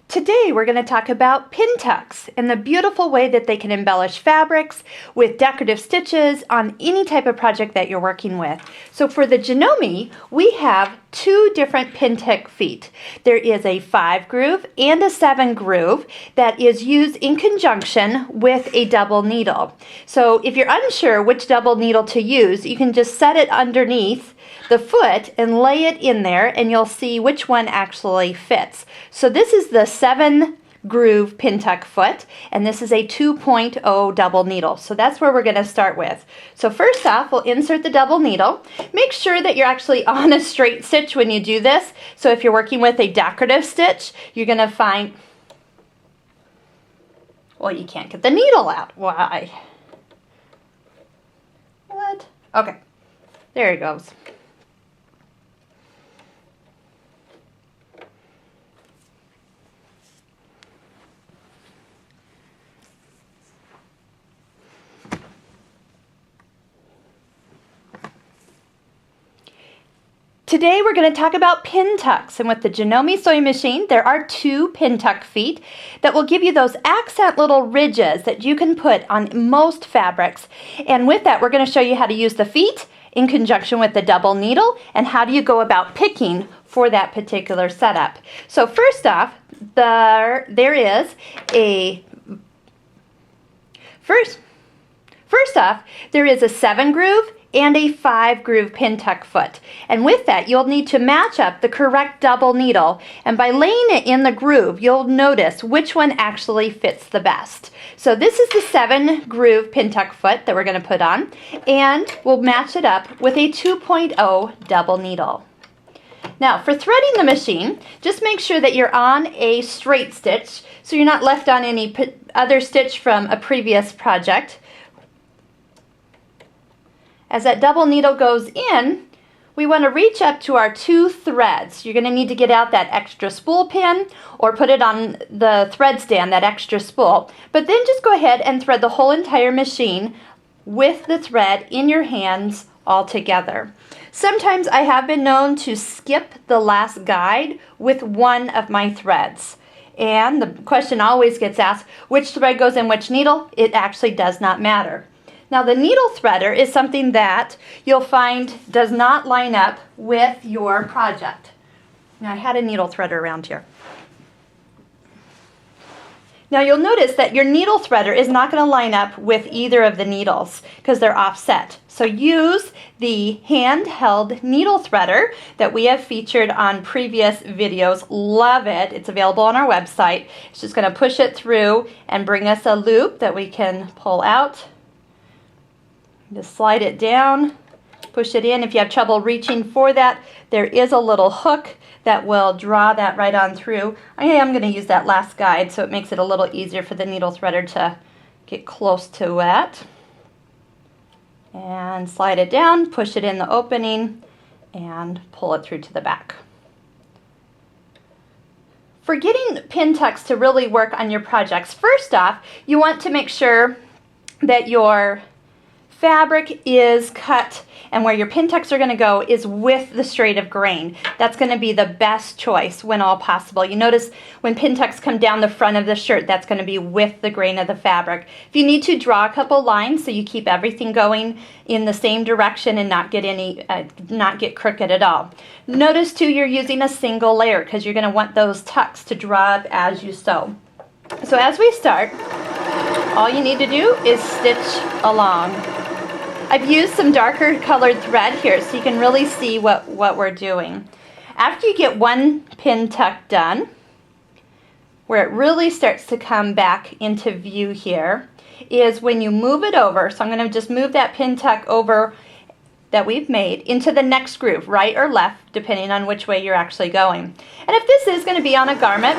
Today we're going to talk about pintucks and the beautiful way that they can embellish fabrics with decorative stitches on any type of project that you're working with. So for the Janome, we have two different pintuck feet. There is a 5 groove and a 7 groove that is used in conjunction with a double needle. So if you're unsure which double needle to use, you can just set it underneath the foot and lay it in there, and you'll see which one actually fits. So this is the 7 groove pintuck foot, and this is a 2.0 double needle. So that's where we're going to start with. So first off, we'll insert the double needle. Make sure that you're actually on a straight stitch when you do this. So if you're working with a decorative stitch, you're going to find, well, you can't get the needle out. Why? What? Okay, there it goes. Today we're going to talk about pintucks, and with the Janome sewing machine there are 2 pintuck feet that will give you those accent little ridges that you can put on most fabrics. And with that we're going to show you how to use the feet in conjunction with the double needle and how do you go about picking for that particular setup. So first off, there is a there is a 7 groove and a 5 groove pintuck foot. And with that, you'll need to match up the correct double needle. And by laying it in the groove, you'll notice which one actually fits the best. So this is the 7 groove pintuck foot that we're going to put on, and we'll match it up with a 2.0 double needle. Now for threading the machine, just make sure that you're on a straight stitch so you're not left on any other stitch from a previous project. As that double needle goes in, we want to reach up to our 2 threads. You're going to need to get out that extra spool pin or put it on the thread stand, that extra spool. But then just go ahead and thread the whole entire machine with the thread in your hands all together. Sometimes I have been known to skip the last guide with one of my threads. And the question always gets asked, which thread goes in which needle? It actually does not matter. Now the needle threader is something that you'll find does not line up with your project. Now I had a needle threader around here. Now you'll notice that your needle threader is not going to line up with either of the needles because they're offset. So use the handheld needle threader that we have featured on previous videos. Love it. It's available on our website. It's just going to push it through and bring us a loop that we can pull out. Just slide it down, push it in. If you have trouble reaching for that, there is a little hook that will draw that right on through. I am going to use that last guide so it makes it a little easier for the needle threader to get close to it. And slide it down, push it in the opening, and pull it through to the back. For getting pintucks to really work on your projects, first off, you want to make sure that your fabric is cut and where your pintucks are going to go is with the straight of grain. That's going to be the best choice when all possible. You notice when pintucks come down the front of the shirt, that's going to be with the grain of the fabric. If you need to, draw a couple lines so you keep everything going in the same direction and not get crooked at all. Notice too, you're using a single layer because you're going to want those tucks to draw up as you sew. So as we start, all you need to do is stitch along. I've used some darker colored thread here so you can really see what we're doing. After you get one pin tuck done, where it really starts to come back into view here, is when you move it over. So I'm going to just move that pin tuck over that we've made into the next groove, right or left, depending on which way you're actually going. And if this is going to be on a garment,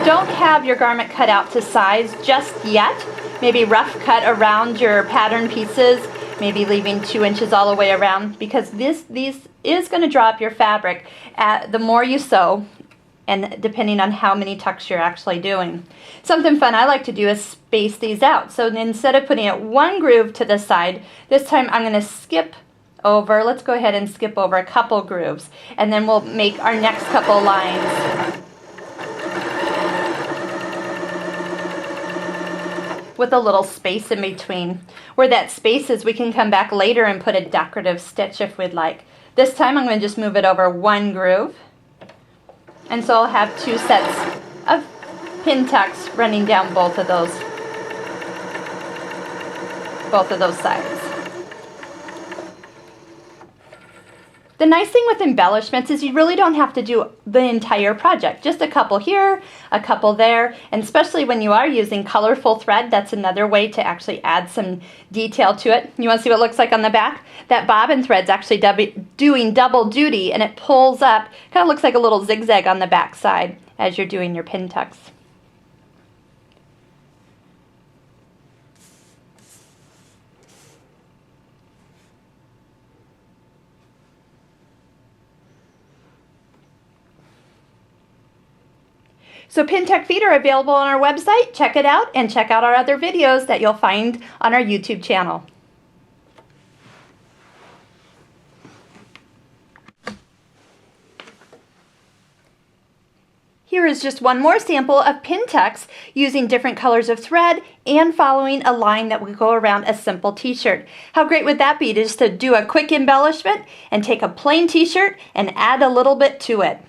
don't have your garment cut out to size just yet. Maybe rough cut around your pattern pieces, maybe leaving 2 inches all the way around, because these is going to draw up your fabric the more you sew and depending on how many tucks you're actually doing. Something fun I like to do is space these out. So instead of putting it one groove to the side, this time I'm going to skip over, let's go ahead and skip over a couple grooves, and then we'll make our next couple lines. with a little space in between. Where that space is, we can come back later and put a decorative stitch if we'd like. This time I'm going to just move it over one groove. And so I'll have 2 sets of pin tucks running down both of those sides. The nice thing with embellishments is you really don't have to do the entire project. Just a couple here, a couple there, and especially when you are using colorful thread, that's another way to actually add some detail to it. You want to see what it looks like on the back? That bobbin thread's actually doing double duty, and it pulls up, kind of looks like a little zigzag on the back side as you're doing your pin tucks. So pin tuck feet are available on our website. Check it out and check out our other videos that you'll find on our YouTube channel. Here is just one more sample of pin tucks using different colors of thread and following a line that would go around a simple t-shirt. How great would that be, just to do a quick embellishment and take a plain t-shirt and add a little bit to it?